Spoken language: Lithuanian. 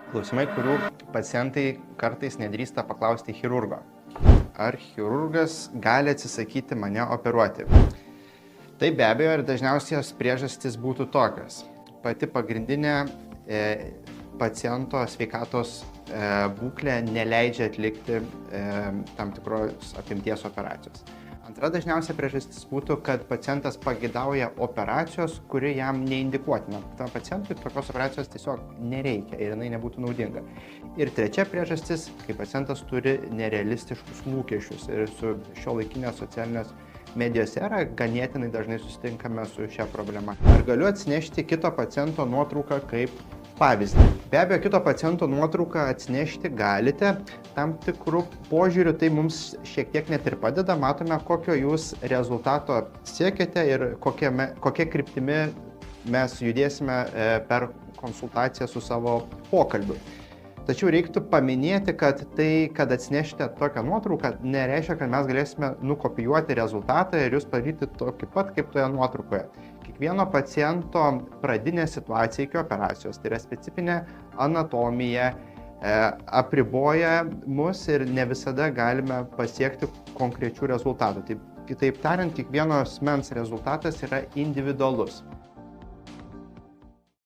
Klausimai, kurių pacientai kartais nedrįsta paklausti chirurgo. Ar chirurgas gali atsisakyti mane operuoti? Tai be abejo ir dažniausios priežastys būtų tokios. Pati pagrindinė paciento sveikatos būklė neleidžia atlikti tam tikros apimties operacijos. Antra dažniausia priežastis būtų, kad pacientas pageidauja operacijos, kuri jam neindikuotina. Tam pacientui tokios operacijos tiesiog nereikia ir jinai nebūtų naudinga. Ir trečia priežastis, kai pacientas turi nerealistiškus lūkesčius ir su šiuolaikinės socialinės medijos era ganėtinai dažnai susitinkame su šia problema. Ar galiu atsinešti kito paciento nuotrauką kaip pavyzdį? Be abejo, kito paciento nuotrauką atsinešti galite. Tam tikrų požiūrių tai mums šiek tiek net ir padeda. Matome, kokio jūs rezultato siekiate ir kokia kryptimi mes judėsime per konsultaciją su savo pokalbiu. Tačiau reiktų paminėti, kad tai, kad atsinešite tokią nuotrauką, nereiškia, kad mes galėsime nukopijuoti rezultatą ir jūs padaryti tokį pat kaip toje nuotraukoje. Kiekvieno paciento pradinė situacija iki operacijos, tai yra specifinė anatomija, apriboja mus ir ne visada galime pasiekti konkrečių rezultatų. Kitaip tariant, kiekvieno asmens rezultatas yra individualus.